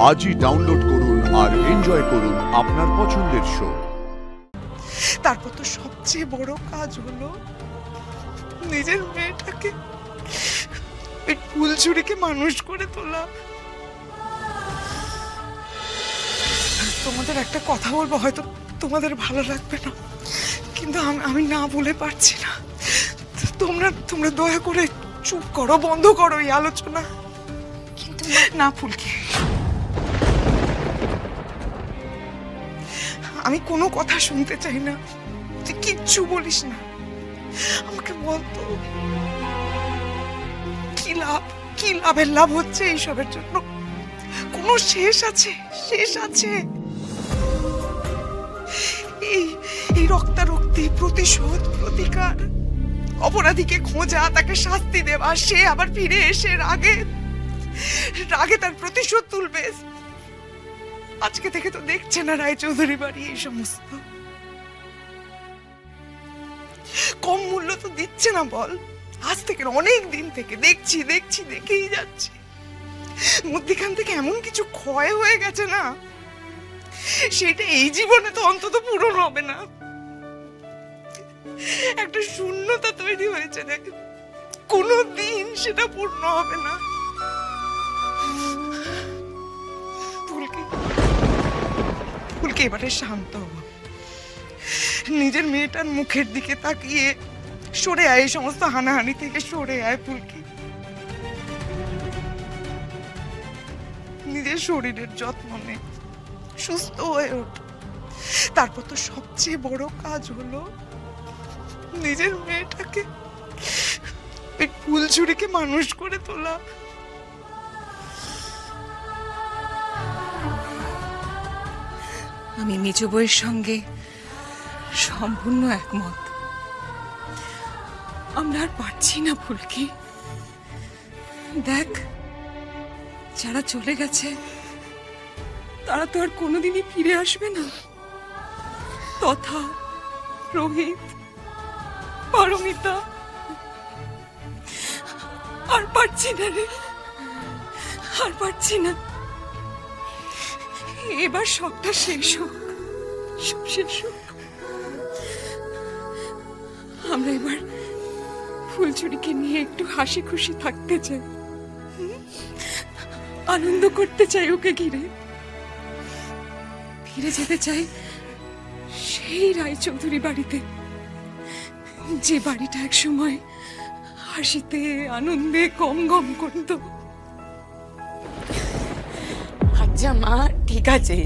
আজই ডাউনলোড করুন আর এনজয় করুন আপনার পছন্দের শো। তারপর তো সবচেয়ে বড় কাজ হলো নিজের মেয়েটাকে ওই ফুলঝুরিকে মানুষ করে তোলা। তোমাদের একটা কথা বলবো, হয়তো তোমাদের ভালো লাগবে না, কিন্তু আমি না বলে পারছি না। তোমরা দয়া করে চুপ করো, বন্ধ করো এই আলোচনা। কিন্তু না ফুলকি, আমি কোনো কথা শুনতে চাই না, তুই কিচ্ছু বলিস না। আমাকে বলতো কি লাভের লাভ হচ্ছে এইসবের জন্য? কোনো শেষ আছে? শেষ আছে? এই রক্তারক্তি, প্রতিশোধ, প্রতিকার, অপরাধীকে খোঁজা, তাকে শাস্তি দেওয়া, সে আবার ফিরে এসে রাগে তার প্রতিশোধ তুলবে। আজকে থেকে তো দেখছে না রায়চৌধুরী বাড়ি এই সমস্ত। কম মূল্য তো দিচ্ছে না বল। আজ থেকে অনেক দিন থেকে দেখছি দেখেই যাচ্ছি। মধ্যখান থেকে এমন কিছু ক্ষয় হয়ে গেছে না, সেটা এই জীবনে তো অন্তত পূরণ হবে না। একটা শূন্যতা তৈরি হয়েছে, দেখ, কোনোদিন সেটা পূর্ণ হবে না। ফুলকে এবারে শান্ত হব, নিজের মেয়েটার মুখের দিকে তাকিয়ে সরে আয়, এই সমস্ত হানাহানি থেকে সরে আয়। ফুলকি, নিজের শরীরের যত্ন নে, সুস্থ হয়ে ওঠ। তারপর তো সবচেয়ে বড় কাজ হলো নিজের মেয়েটাকে ওই ফুলঝুরিকে মানুষ করে তোলা। আমি মেজ বউয়ের সঙ্গে সম্পূর্ণ একমত। আমরা আর পারছি না ফুলকি। দেখ, যারা চলে গেছে তারা তো আর কোনোদিনই ফিরে আসবে না। তথা, রোহিত, পারমিতা, আর পারছি না রে, আর পারছি না। এবার সবটা শেষ হোক, সব শেষ হোক। আমরা এবার ফুলঝুরিকে নিয়ে একটু হাসি খুশি থাকতে চাই, আনন্দ করতে চাই ওকে ঘিরে। ফিরে যেতে চাই সেই রায়চৌধুরী বাড়িতে, যে বাড়িটা এক সময় হাসিতে আনন্দে গম গম করত। আচ্ছা মা, ঠিক আছে,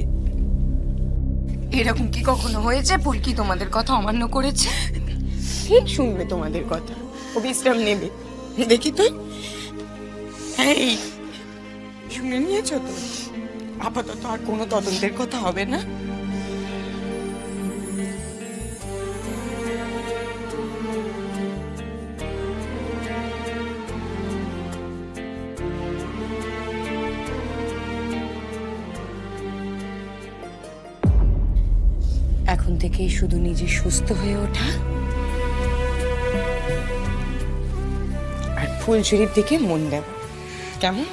এরকম কি কখনো হয়েছে ফুলকি তোমাদের কথা অমান্য করেছে? ঠিক শুনবে তোমাদের কথা, ও বিশ্রাম নেবে। দেখি তো, এই শুনে নিয়েছো তো? আপাতত আর কোনো তদন্তের কথা হবে না। এখন থেকেই শুধু নিজে সুস্থ হয়ে ওঠা আর ফুলঝুরির দিকে মন দেওয়া, কেমন?